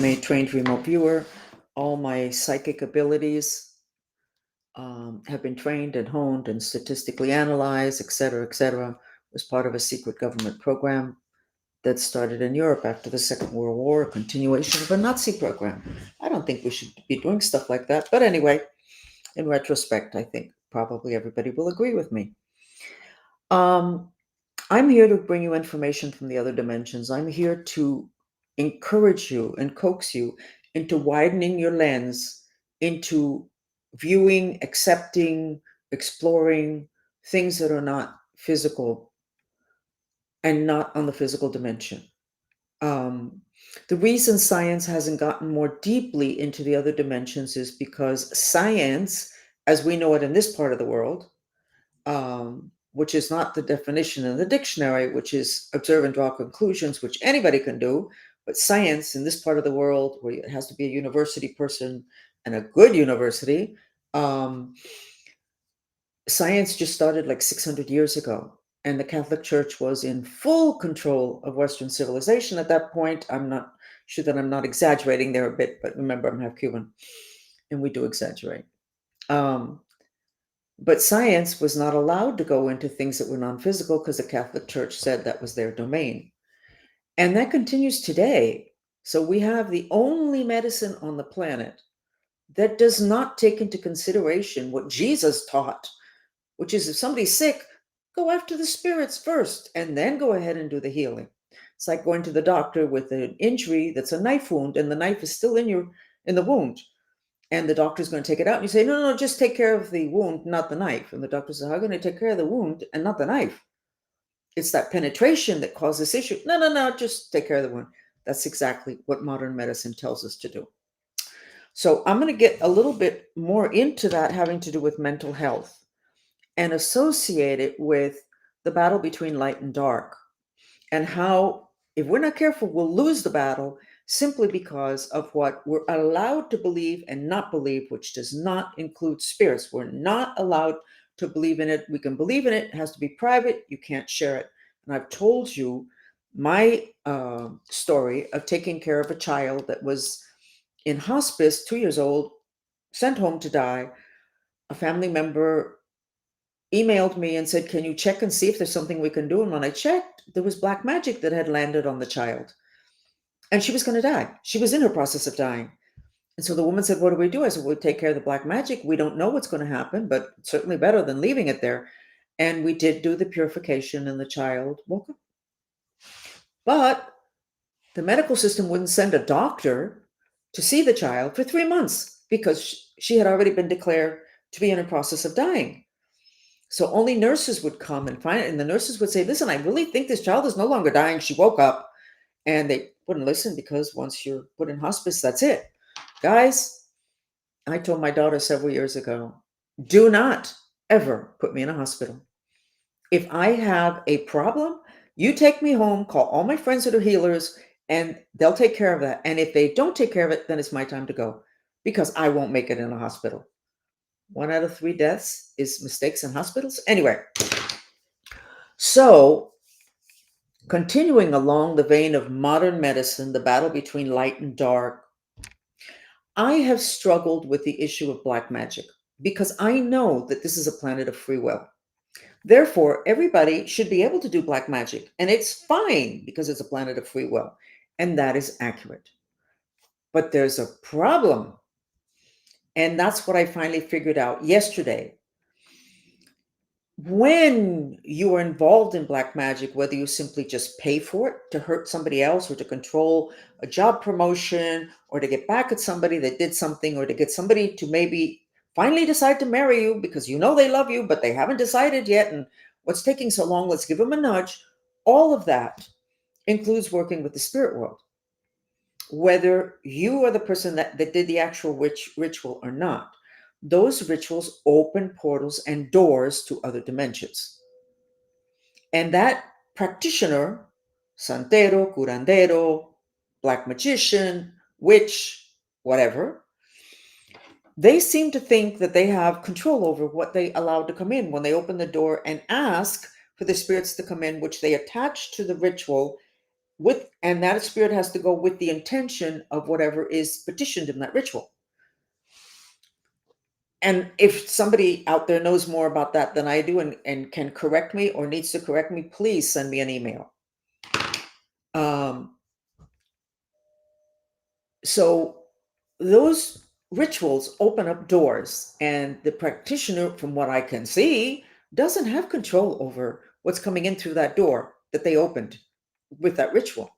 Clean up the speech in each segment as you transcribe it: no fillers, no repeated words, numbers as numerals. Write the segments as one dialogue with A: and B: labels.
A: a trained remote viewer. All my psychic abilities have been trained and honed and statistically analyzed, et cetera, was part of a secret government program that started in Europe after the Second World War, a continuation of a Nazi program. I don't think we should be doing stuff like that. But anyway, in retrospect, I think probably everybody will agree with me. I'm here to bring you information from the other dimensions. I'm here to encourage you and coax you into widening your lens, into viewing, accepting, exploring things that are not physical and not on the physical dimension. The reason science hasn't gotten more deeply into the other dimensions is because science, as we know it in this part of the world, which is not the definition in the dictionary, which is observe and draw conclusions, which anybody can do. But science in this part of the world, where it has to be a university person and a good university, science just started like 600 years ago. And the Catholic Church was in full control of Western civilization at that point. I'm not sure that I'm not exaggerating there a bit, but remember, I'm half Cuban, and we do exaggerate. But science was not allowed to go into things that were non-physical because the Catholic Church said that was their domain. And that continues today. So we have the only medicine on the planet that does not take into consideration what Jesus taught, which is if somebody's sick, go after the spirits first and then go ahead and do the healing. It's like going to the doctor with an injury that's a knife wound and the knife is still in the wound. And the doctor's going to take it out. And you say, no, just take care of the wound, not the knife. And the doctor says, how are you going to take care of the wound and not the knife? It's that penetration that causes issue. No, just take care of the wound. That's exactly what modern medicine tells us to do. So I'm going to get a little bit more into that, having to do with mental health and associate it with the battle between light and dark, and how, if we're not careful, we'll lose the battle simply because of what we're allowed to believe and not believe, which does not include spirits. We're not allowed to believe in it. We can believe in it. It has to be private. You can't share it. And I've told you my story of taking care of a child that was in hospice, 2 years old, sent home to die. A family member emailed me and said, can you check and see if there's something we can do? And when I checked, there was black magic that had landed on the child. And she was going to die. She was in her process of dying. And so the woman said, what do we do? I said, we'll take care of the black magic. We don't know what's going to happen, but certainly better than leaving it there. And we did do the purification, and the child woke up. But the medical system wouldn't send a doctor to see the child for 3 months because she had already been declared to be in a process of dying. So only nurses would come and find it. And the nurses would say, listen, I really think this child is no longer dying. She woke up. And they wouldn't listen because once you're put in hospice, that's it. Guys, I told my daughter several years ago, do not ever put me in a hospital. If I have a problem, you take me home, call all my friends that are healers, and they'll take care of that. And if they don't take care of it, then it's my time to go because I won't make it in a hospital. 1 out of 3 deaths is mistakes in hospitals. Anyway, so continuing along the vein of modern medicine, the battle between light and dark, I have struggled with the issue of black magic because I know that this is a planet of free will. Therefore, everybody should be able to do black magic, and it's fine because it's a planet of free will, and that is accurate. But there's a problem, and that's what I finally figured out yesterday. When you are involved in black magic, whether you simply just pay for it to hurt somebody else or to control a job promotion or to get back at somebody that did something or to get somebody to maybe finally decide to marry you because you know they love you, but they haven't decided yet. And what's taking so long? Let's give them a nudge. All of that includes working with the spirit world, whether you are the person that did the actual ritual or not. Those rituals open portals and doors to other dimensions. And that practitioner, santero, curandero, black magician, witch, whatever, they seem to think that they have control over what they allow to come in when they open the door and ask for the spirits to come in, which they attach to the ritual and that spirit has to go with the intention of whatever is petitioned in that ritual. And if somebody out there knows more about that than I do and can correct me or needs to correct me, please send me an email. Um, so those rituals open up doors, and the practitioner, from what I can see, doesn't have control over what's coming in through that door that they opened with that ritual.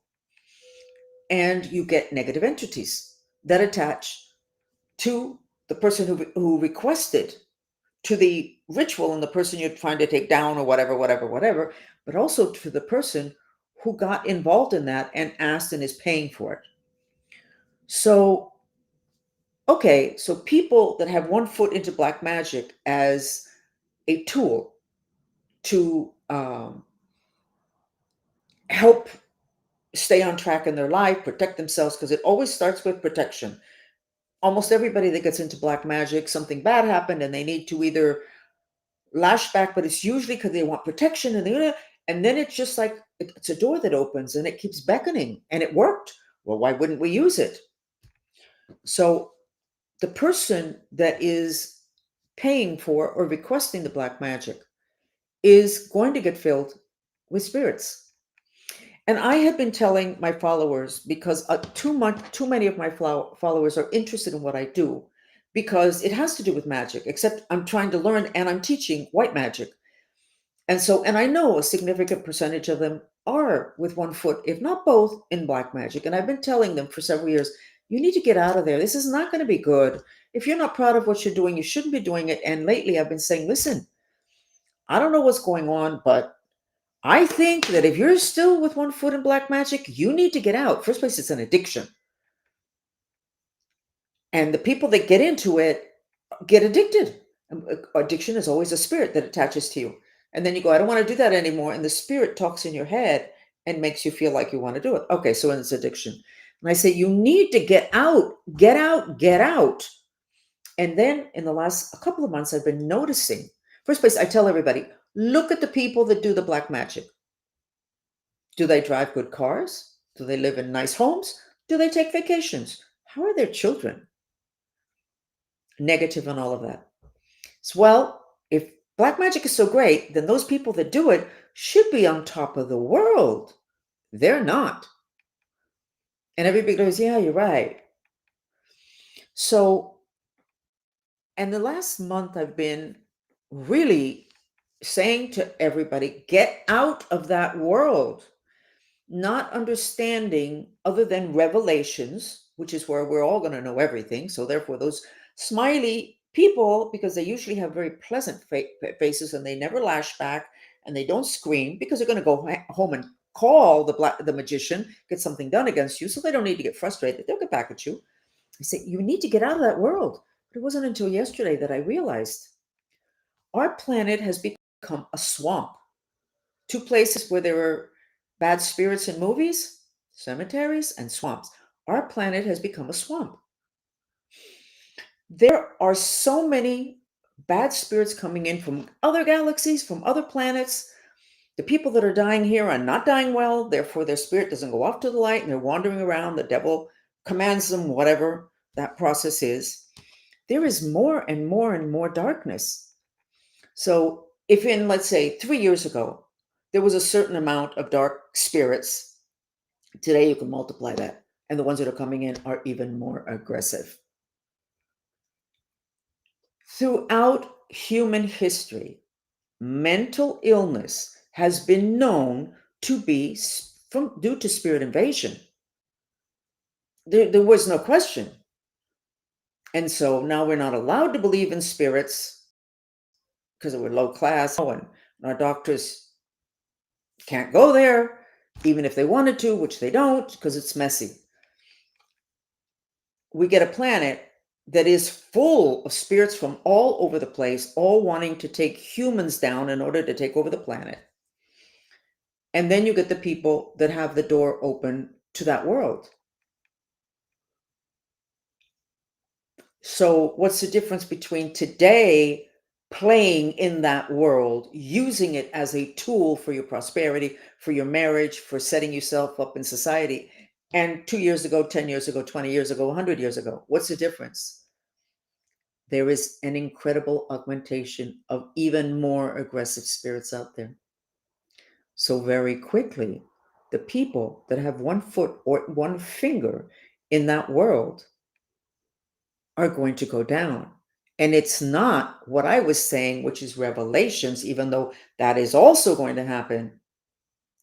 A: And you get negative entities that attach to the person who requested, to the ritual and the person you're trying to take down, or whatever, but also to the person who got involved in that and asked and is paying for it. So, okay, so people that have one foot into black magic as a tool to help stay on track in their life, protect themselves, because it always starts with protection. Almost everybody that gets into black magic, something bad happened and they need to either lash back, but it's usually because they want protection, and then it's just like it's a door that opens and it keeps beckoning, and it worked. Well, why wouldn't we use it? So the person that is paying for or requesting the black magic is going to get filled with spirits. And I have been telling my followers, because too many of my followers are interested in what I do, because it has to do with magic, except I'm trying to learn and I'm teaching white magic. And I know a significant percentage of them are with one foot, if not both, in black magic. And I've been telling them for several years, you need to get out of there. This is not going to be good. If you're not proud of what you're doing, you shouldn't be doing it. And lately I've been saying, listen, I don't know what's going on, but I think that if you're still with one foot in black magic, you need to get out. First place, it's an addiction. And the people that get into it get addicted. Addiction is always a spirit that attaches to you. And then you go, I don't want to do that anymore. And the spirit talks in your head and makes you feel like you want to do it. Okay, so it's addiction. And I say, you need to get out, get out, get out. And then in the last a couple of months, I've been noticing. First place, I tell everybody, look at the people that do the black magic. Do they drive good cars? Do they live in nice homes? Do they take vacations? How are their children? Negative on all of that. So, well, if black magic is so great, then those people that do it should be on top of the world. They're not. And everybody goes, yeah, you're right. So, and the last month I've been really saying to everybody, get out of that world. Not understanding other than revelations, which is where we're all going to know everything. So therefore, those smiley people, because they usually have very pleasant faces and they never lash back and they don't scream, because they're going to go home and call the magician, get something done against you, so they don't need to get frustrated. They'll get back at you. I say, you need to get out of that world. But it wasn't until yesterday that I realized our planet has become a swamp. Two places where there were bad spirits in movies, cemeteries, and swamps. Our planet has become a swamp. There are so many bad spirits coming in from other galaxies, from other planets. The people that are dying here are not dying well, therefore their spirit doesn't go off to the light and they're wandering around. The devil commands them, whatever that process is. There is more and more and more darkness. So if in, let's say, 3 years ago, there was a certain amount of dark spirits, today you can multiply that. And the ones that are coming in are even more aggressive. Throughout human history, mental illness has been known to be due to spirit invasion. There was no question. And so now we're not allowed to believe in spirits because we're low class, and our doctors can't go there, even if they wanted to, which they don't, because it's messy. We get a planet that is full of spirits from all over the place, all wanting to take humans down in order to take over the planet. And then you get the people that have the door open to that world. So what's the difference between today playing in that world, using it as a tool for your prosperity, for your marriage, for setting yourself up in society. And 2 years ago, 10 years ago, 20 years ago, 100 years ago, what's the difference? There is an incredible augmentation of even more aggressive spirits out there. So, very quickly, the people that have one foot or one finger in that world are going to go down. And it's not what I was saying, which is revelations, even though that is also going to happen.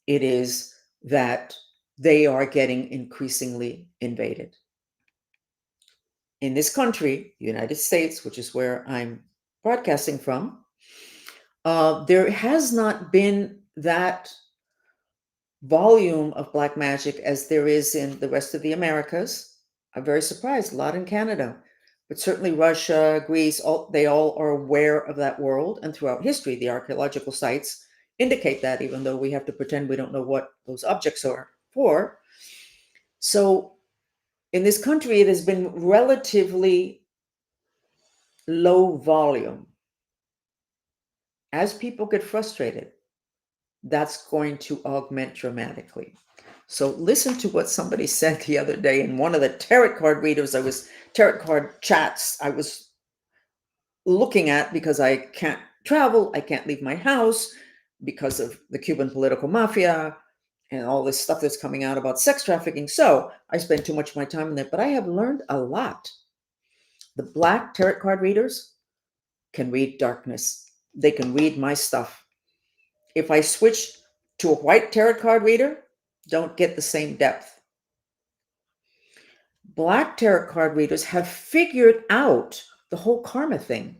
A: It is that they are getting increasingly invaded. In this country, the United States, which is where I'm broadcasting from, there has not been that volume of black magic as there is in the rest of the Americas. I'm very surprised, a lot in Canada, but certainly Russia, Greece, they all are aware of that world. And throughout history, the archaeological sites indicate that, even though we have to pretend we don't know what those objects are for. So in this country, it has been relatively low volume. As people get frustrated, that's going to augment dramatically. So listen to what somebody said the other day in one of the tarot card readers, tarot card chats I was looking at because I can't travel, I can't leave my house because of the Cuban political mafia and all this stuff that's coming out about sex trafficking. So I spend too much of my time in there, but I have learned a lot. The black tarot card readers can read darkness. They can read my stuff. If I switch to a white tarot card reader, don't get the same depth. Black tarot card readers have figured out the whole karma thing.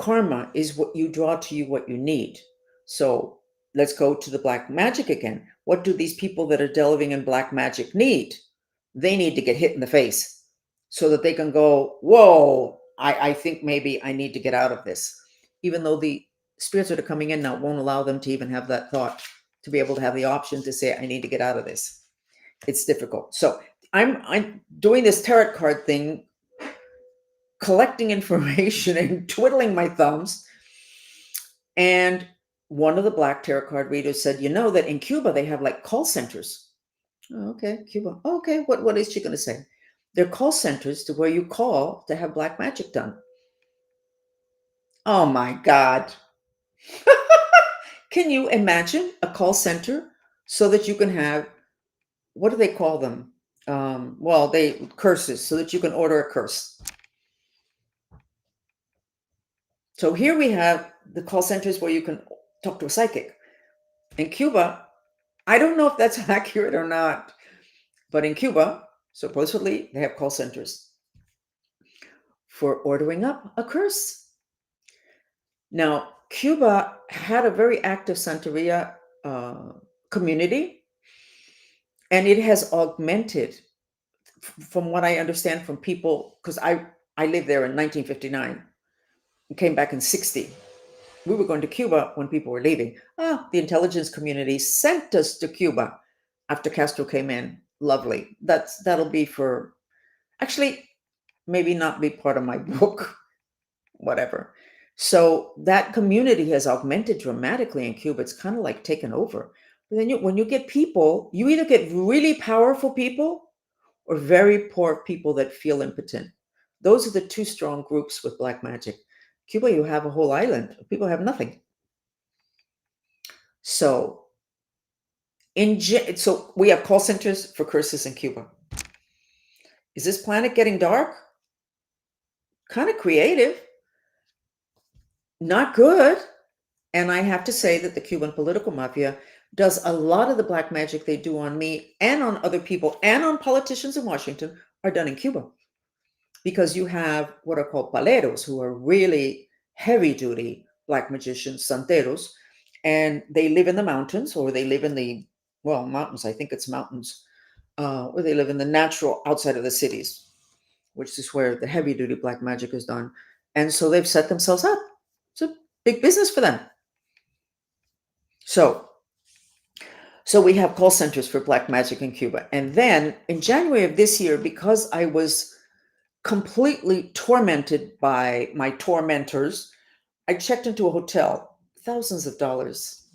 A: Karma is what you draw to you what you need. So let's go to the black magic again. What do these people that are delving in black magic need? They need to get hit in the face so that they can go, whoa, I think maybe I need to get out of this. Even though the spirits that are coming in now won't allow them to even have that thought, to be able to have the option to say, I need to get out of this. It's difficult. So I'm doing this tarot card thing, collecting information and twiddling my thumbs. And one of the black tarot card readers said, you know that in Cuba, they have like call centers. Oh, okay, Cuba. Oh, okay, what is she going to say? They're call centers to where you call to have black magic done. Oh my God. Can you imagine a call center so that you can have, what do they call them? They curses, so that you can order a curse. So here we have the call centers where you can talk to a psychic. In Cuba, I don't know if that's accurate or not, but in Cuba, supposedly they have call centers for ordering up a curse. Now, Cuba had a very active Santeria community, and it has augmented, from what I understand from people, because I lived there in 1959 and came back in 60. We were going to Cuba when people were leaving. The intelligence community sent us to Cuba after Castro came in. Lovely. That'll be for, actually, maybe not be part of my book, whatever. So that community has augmented dramatically in Cuba. It's kind of like taken over. But then when you get people, you either get really powerful people or very poor people that feel impotent. Those are the two strong groups with black magic. Cuba, you have a whole island. People have nothing. So so we have call centers for curses in Cuba. Is this planet getting dark? Kind of creative. Not good. And I have to say that the Cuban political mafia does a lot of the black magic they do on me and on other people and on politicians in Washington are done in Cuba. Because you have what are called paleros, who are really heavy duty black magicians, santeros, and they live in the mountains, or they live in the, mountains, I think it's mountains, or they live in the natural outside of the cities, which is where the heavy duty black magic is done. And so they've set themselves up. It's a big business for them. So we have call centers for black magic in Cuba. And then in January of this year, because I was completely tormented by my tormentors, I checked into a hotel, thousands of dollars,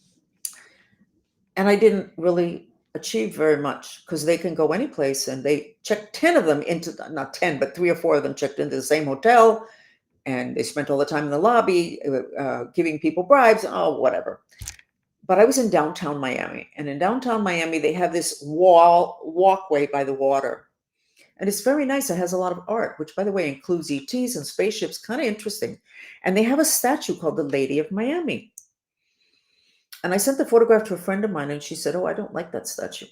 A: and I didn't really achieve very much because they can go any place, and they checked 10 of them into, not 10, but 3 or 4 of them checked into the same hotel, and they spent all the time in the lobby giving people bribes. Oh, whatever. But I was in downtown Miami, and in downtown Miami, they have this walkway by the water. And it's very nice. It has a lot of art, which, by the way, includes ETs and spaceships, kind of interesting. And they have a statue called the Lady of Miami. And I sent the photograph to a friend of mine, and she said, "Oh, I don't like that statue."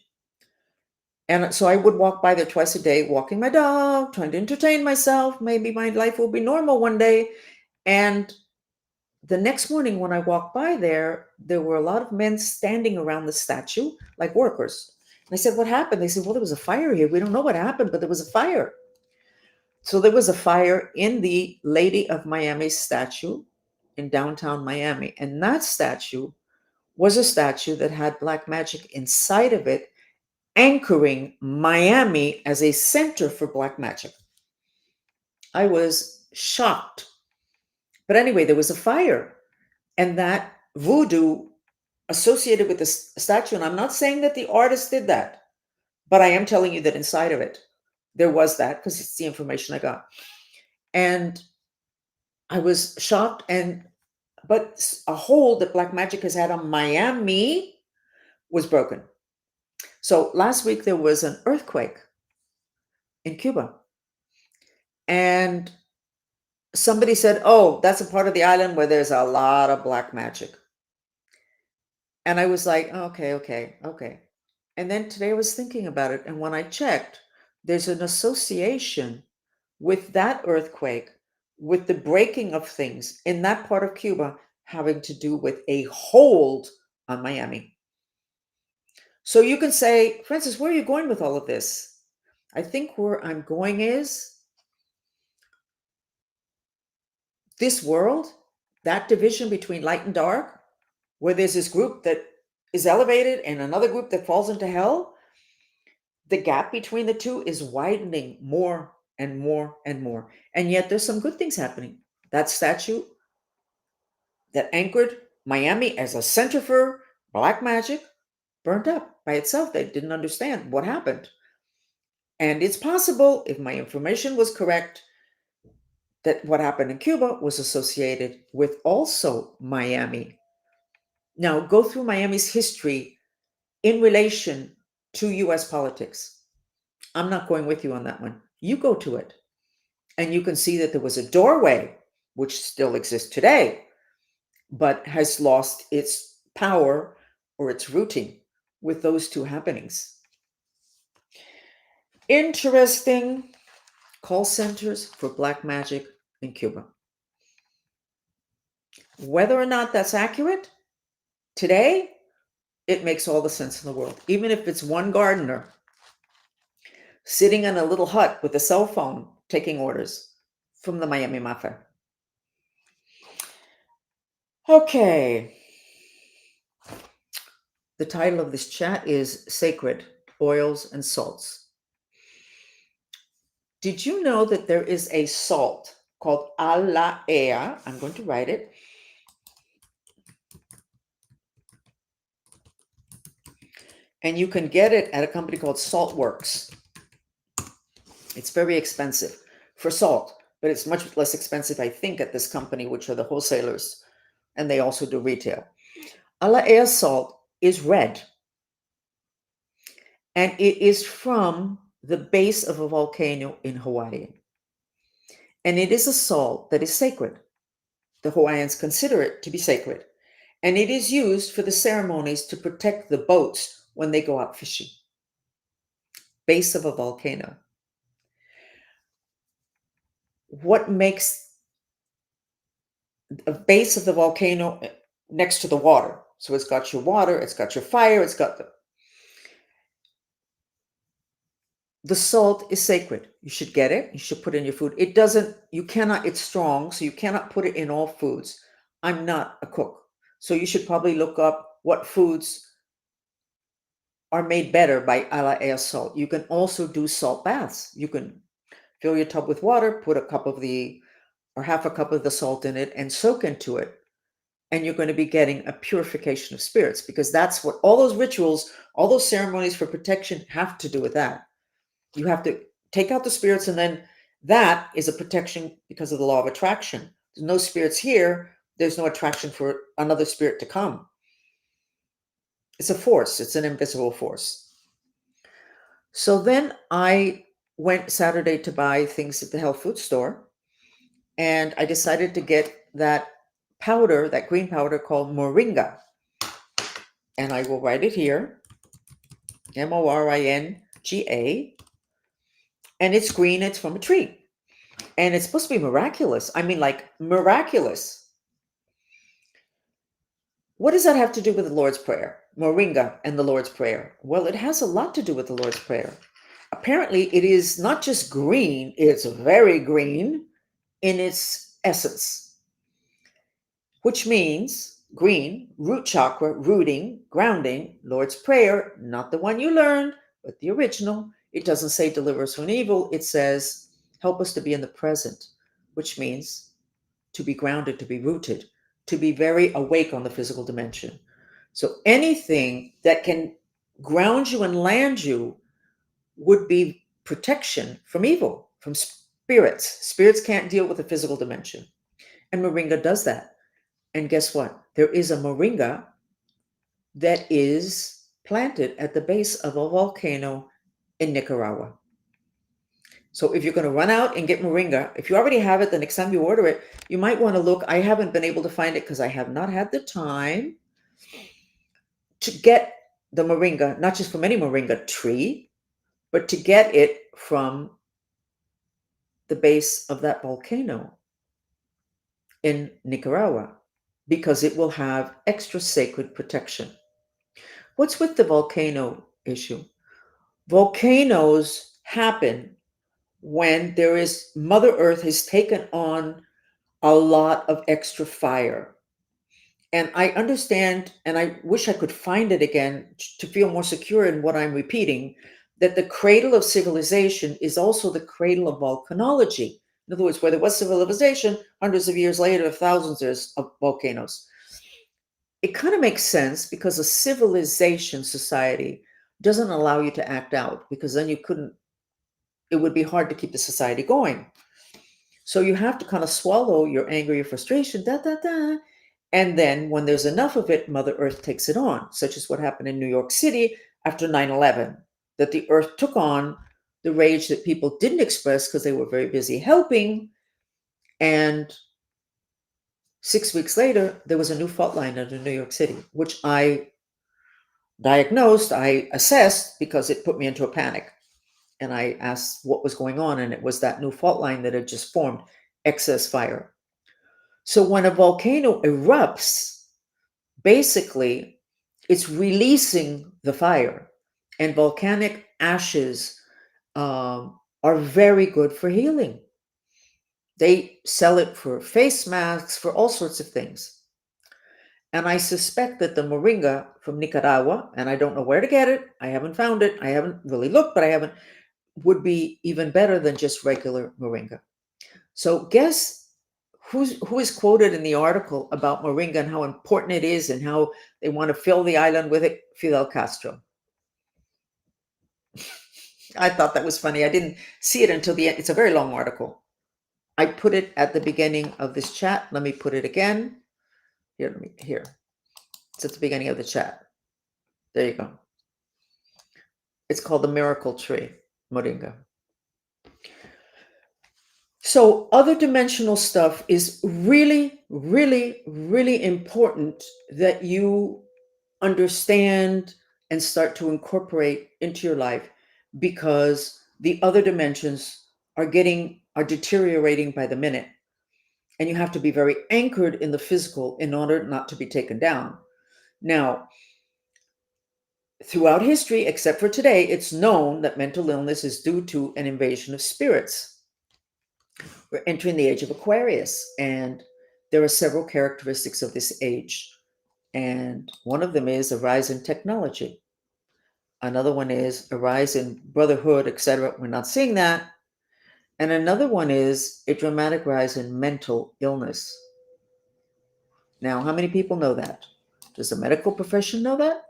A: And so I would walk by there twice a day, walking my dog, trying to entertain myself. Maybe my life will be normal one day. And the next morning, when I walked by there were a lot of men standing around the statue, like workers. And I said, "What happened?" They said, "Well, there was a fire here. We don't know what happened, but there was a fire." So there was a fire in the Lady of Miami statue in downtown Miami. And that statue was a statue that had black magic inside of it, anchoring Miami as a center for black magic. I was shocked. But anyway, there was a fire, and that voodoo associated with the statue. And I'm not saying that the artist did that, but I am telling you that inside of it, there was that, because it's the information I got. And I was shocked. But a hold that black magic has had on Miami was broken. So last week there was an earthquake in Cuba, and somebody said, "Oh, that's a part of the island where there's a lot of black magic." And I was like, okay. And then today I was thinking about it, and when I checked, there's an association with that earthquake, with the breaking of things in that part of Cuba, having to do with a hold on Miami. So you can say, "Francis, where are you going with all of this?" I think where I'm going is this world, that division between light and dark, where there's this group that is elevated and another group that falls into hell. The gap between the two is widening more and more and more. And yet there's some good things happening. That statue that anchored Miami as a center for black magic burned up by itself. They didn't understand what happened. And it's possible, if my information was correct, that what happened in Cuba was associated with also Miami. Now, go through Miami's history in relation to US politics. I'm not going with you on that one. You go to it, and you can see that there was a doorway, which still exists today, but has lost its power or its rooting with those two happenings. Interesting. Call centers for black magic in Cuba. Whether or not that's accurate, today, it makes all the sense in the world. Even if it's one gardener sitting in a little hut with a cell phone taking orders from the Miami Mafia. Okay. The title of this chat is Sacred Oils and Salts. Did you know that there is a salt called alaea? I'm going to write it. And you can get it at a company called Saltworks. It's very expensive for salt, but it's much less expensive, I think, at this company, which are the wholesalers, and they also do retail. Alaea salt is red, and it is from the base of a volcano in Hawaii. And it is a salt that is sacred. The Hawaiians consider it to be sacred, and it is used for the ceremonies to protect the boats when they go out fishing. Base of a volcano. What makes a base of the volcano next to the water? So it's got your water, it's got your fire, it's got the salt is sacred. You should get it. You should put it in your food. It's strong, so you cannot put it in all foods. I'm not a cook, so you should probably look up what foods are made better by alaea salt. You can also do salt baths. You can Fill your tub with water, put a cup of the, or half a cup of the salt in it and soak into it. And you're going to be getting a purification of spirits, because that's what all those rituals, all those ceremonies for protection have to do with that. You have to take out the spirits, and then that is a protection because of the law of attraction. There's no spirits here, there's no attraction for another spirit to come. It's a force, it's an invisible force. So then I went Saturday to buy things at the health food store, and I decided to get that powder, that green powder called moringa. And I will write it here, Moringa. And it's green, it's from a tree. And it's supposed to be miraculous. I mean, like miraculous. What does that have to do with the Lord's Prayer? Moringa and the Lord's Prayer. Well, it has a lot to do with the Lord's Prayer. Apparently, it is not just green, it's very green in its essence, which means green, root chakra, rooting, grounding, Lord's Prayer, not the one you learned, but the original. It doesn't say deliver us from evil. It says help us to be in the present, which means to be grounded, to be rooted, to be very awake on the physical dimension. So anything that can ground you and land you would be protection from evil, from spirits. Spirits can't deal with the physical dimension. And moringa does that. And guess what? There is a moringa that is planted at the base of a volcano in Nicaragua. So if you're going to run out and get moringa, if you already have it, the next time you order it, you might want to look. I haven't been able to find it because I have not had the time to get the moringa, not just from any moringa tree, but to get it from the base of that volcano in Nicaragua, because it will have extra sacred protection. What's with the volcano issue? Volcanoes happen when there is Mother Earth has taken on a lot of extra fire. And I understand, and I wish I could find it again to feel more secure in what I'm repeating, that the cradle of civilization is also the cradle of volcanology. In other words, where there was civilization, hundreds of years later, thousands of volcanoes. It kind of makes sense, because a civilization society doesn't allow you to act out, because then it would be hard to keep the society going. So you have to kind of swallow your anger, your frustration, and then when there's enough of it, Mother Earth takes it on, such as what happened in New York City after 9/11, that the Earth took on the rage that people didn't express because they were very busy helping. And 6 weeks later, there was a new fault line under New York City, which I diagnosed, I assessed, because it put me into a panic. And I asked what was going on, and it was that new fault line that had just formed, excess fire. So when a volcano erupts, basically it's releasing the fire, and volcanic ashes are very good for healing. They sell it for face masks, for all sorts of things. And I suspect that the moringa from Nicaragua, and I don't know where to get it, I haven't found it, I haven't really looked, but would be even better than just regular moringa. So guess who is quoted in the article about moringa and how important it is and how they want to fill the island with it? Fidel Castro. I thought that was funny. I didn't see it until the end. It's a very long article. I put it at the beginning of this chat. Let me put it again. Here. It's at the beginning of the chat. There you go. It's called the miracle tree, moringa. So other dimensional stuff is really, really, really important that you understand and start to incorporate into your life, because the other dimensions are deteriorating by the minute. And you have to be very anchored in the physical in order not to be taken down. Now, throughout history, except for today, it's known that mental illness is due to an invasion of spirits. We're entering the age of Aquarius, and there are several characteristics of this age. And one of them is a rise in technology. Another one is a rise in brotherhood, etc. We're not seeing that. And another one is a dramatic rise in mental illness. Now, how many people know that? Does the medical profession know that?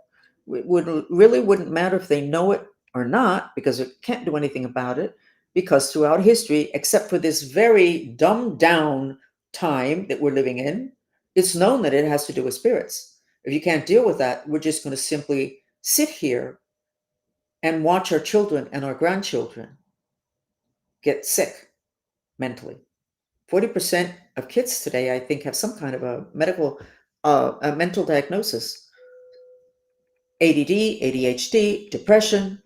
A: It really wouldn't matter if they know it or not, because it can't do anything about it. Because throughout history, except for this very dumbed down time that we're living in, it's known that it has to do with spirits. If you can't deal with that, we're just going to simply sit here and watch our children and our grandchildren get sick mentally. 40% of kids today, I think, have some kind of a mental diagnosis. ADD, ADHD, depression.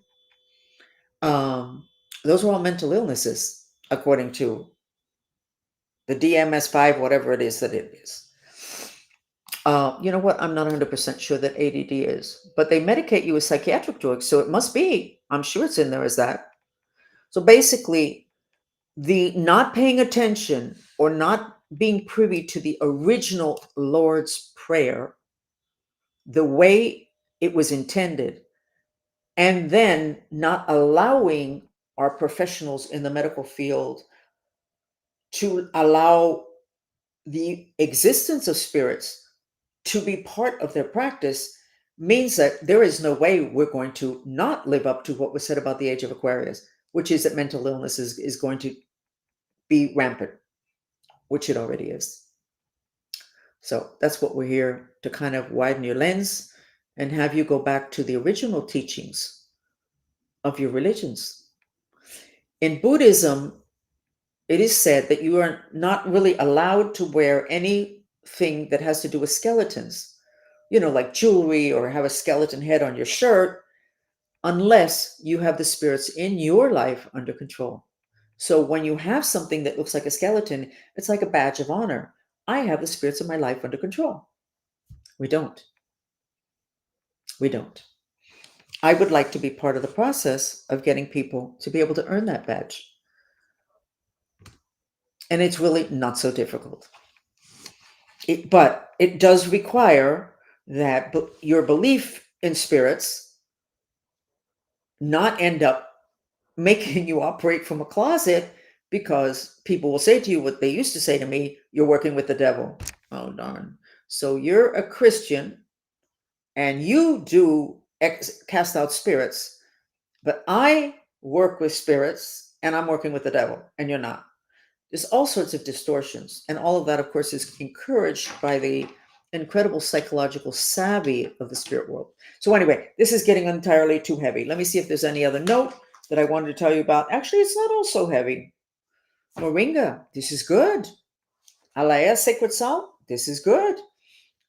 A: Those are all mental illnesses, according to the DMS-5, whatever it is that it is. You know what? I'm not 100% sure that ADD is, but they medicate you with psychiatric drugs, so it must be. I'm sure it's in there as that. So basically, the not paying attention or not being privy to the original Lord's Prayer, the way it was intended, and then not allowing our professionals in the medical field to allow the existence of spirits to be part of their practice means that there is no way we're going to not live up to what was said about the age of Aquarius, which is that mental illness is going to be rampant, which it already is. So that's what we're here to kind of widen your lens and have you go back to the original teachings of your religions. In Buddhism, it is said that you are not really allowed to wear anything that has to do with skeletons, like jewelry or have a skeleton head on your shirt, unless you have the spirits in your life under control. So when you have something that looks like a skeleton, it's like a badge of honor. I have the spirits of my life under control. We don't. We don't. I would like to be part of the process of getting people to be able to earn that badge. And it's really not so difficult. But it does require that your belief in spirits not end up making you operate from a closet, because people will say to you what they used to say to me: you're working with the devil. Oh, darn. So you're a Christian and you do cast out spirits, but I work with spirits and I'm working with the devil, and you're not. There's all sorts of distortions. And all of that, of course, is encouraged by the incredible psychological savvy of the spirit world. So anyway, this is getting entirely too heavy. Let me see if there's any other note that I wanted to tell you about. Actually, it's not all so heavy. Moringa, this is good. Alaya, sacred salt, this is good.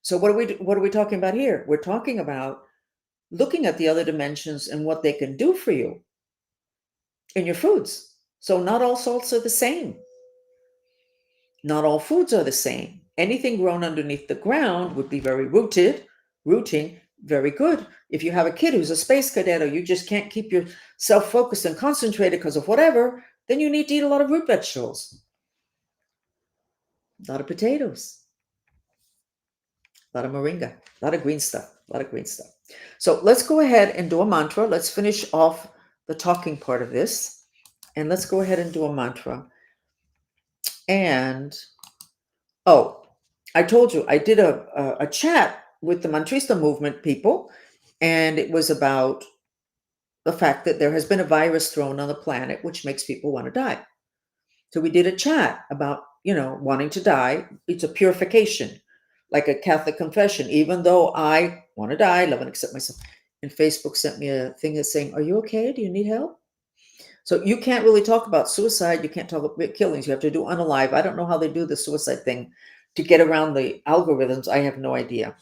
A: So what are we talking about here? We're talking about looking at the other dimensions and what they can do for you in your foods. So not all salts are the same. Not all foods are the same. Anything grown underneath the ground would be very rooting, very good. If you have a kid who's a space cadet, or you just can't keep yourself focused and concentrated because of whatever, then you need to eat a lot of root vegetables, a lot of potatoes, a lot of moringa, a lot of green stuff, a lot of green stuff. So let's go ahead and do a mantra. Let's finish off the talking part of this, and let's go ahead and do a mantra. And I told you I did a chat with the Mantrista movement people, and it was about the fact that there has been a virus thrown on the planet which makes people want to die. So we did a chat about, wanting to die. It's a purification, like a Catholic confession. Even though I want to die, love and accept myself. And Facebook sent me a thing that's saying, "Are you okay? Do you need help?" So you can't really talk about suicide. You can't talk about killings. You have to do unalive. I don't know how they do the suicide thing to get around the algorithms. I have no idea.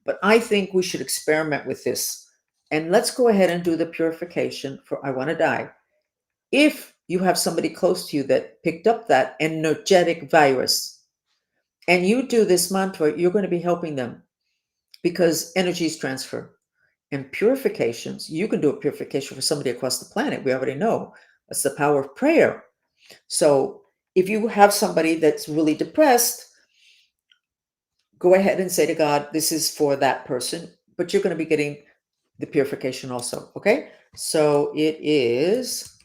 A: But I think we should experiment with this. And let's go ahead and do the purification for I want to die. If you have somebody close to you that picked up that energetic virus and you do this mantra, you're going to be helping them, because energies transfer. And purifications, you can do a purification for somebody across the planet. We already know that's the power of prayer. So if you have somebody that's really depressed, go ahead and say to God, this is for that person, but you're going to be getting the purification also. Okay. So it is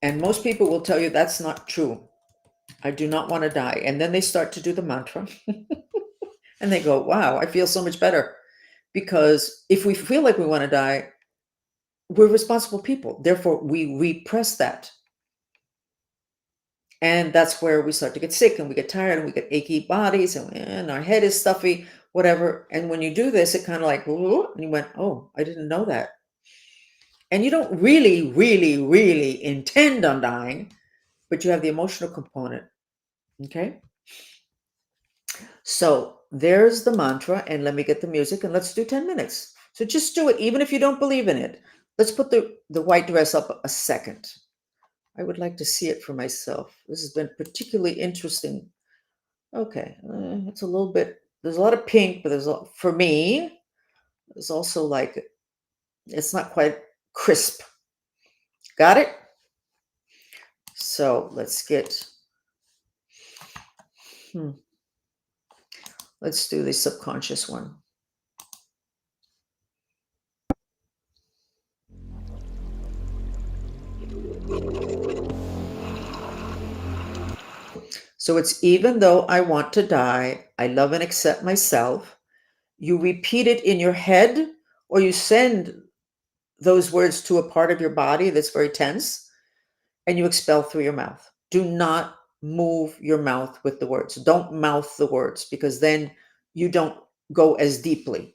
A: And most people will tell you that's not true. I do not want to die. And then they start to do the mantra and they go, wow, I feel so much better. Because if we feel like we want to die, we're responsible people. Therefore, we repress that. And that's where we start to get sick and we get tired and we get achy bodies and our head is stuffy, whatever. And when you do this, it kind of like, "Ooh," and you went, oh, I didn't know that. And you don't really, really, really intend on dying, but you have the emotional component. Okay. So there's the mantra. And let me get the music and let's do 10 minutes. So just do it, even if you don't believe in it. Let's put the white dress up a second. I would like to see it for myself. This has been particularly interesting. Okay, it's a little bit, there's a lot of pink, but for me, there's also like, it's not quite crisp. Got it? So let's let's do the subconscious one. So it's even though I want to die, I love and accept myself. You repeat it in your head or you send those words to a part of your body that's very tense and you expel through your mouth. Do not move your mouth with the words. Don't mouth the words because then you don't go as deeply.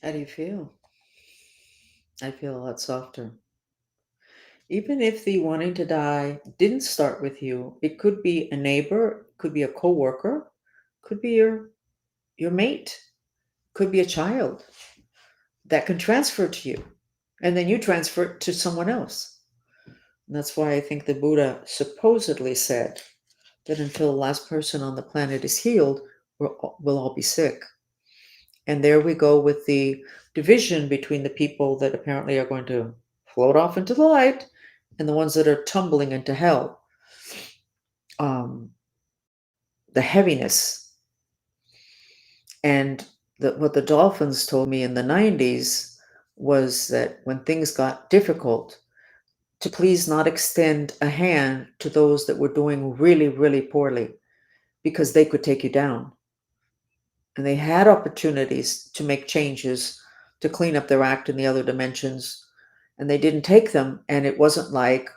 A: How do you feel? I feel a lot softer. Even if the wanting to die didn't start with you, it could be a neighbor, could be a coworker, could be your mate, could be a child. that can transfer to you, and then you transfer it to someone else. And that's why I think the Buddha supposedly said that until the last person on the planet is healed, we'll all be sick. And there we go with the division between the people that apparently are going to float off into the light and the ones that are tumbling into hell. The heaviness. And what the dolphins told me in the 90s was that when things got difficult, to please not extend a hand to those that were doing really, really poorly, because they could take you down. And they had opportunities to make changes, to clean up their act in the other dimensions, and they didn't take them. And it wasn't like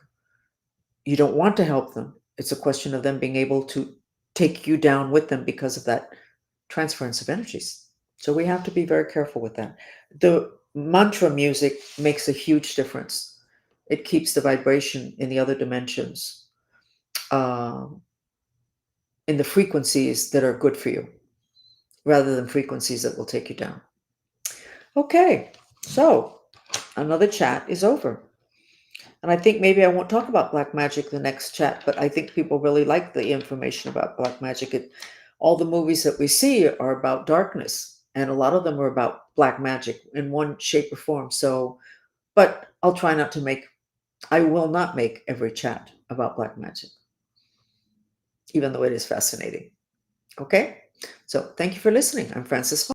A: you don't want to help them. It's a question of them being able to take you down with them because of that transference of energies. So we have to be very careful with that. The mantra music makes a huge difference. It keeps the vibration in the other dimensions in the frequencies that are good for you, rather than frequencies that will take you down. Okay, so another chat is over. And I think maybe I won't talk about black magic the next chat, but I think people really like the information about black magic. All the movies that we see are about darkness, and a lot of them are about black magic in one shape or form. So, but I'll try not to make, I will not make every chat about black magic, even though it is fascinating. Okay, so thank you for listening. I'm Frances.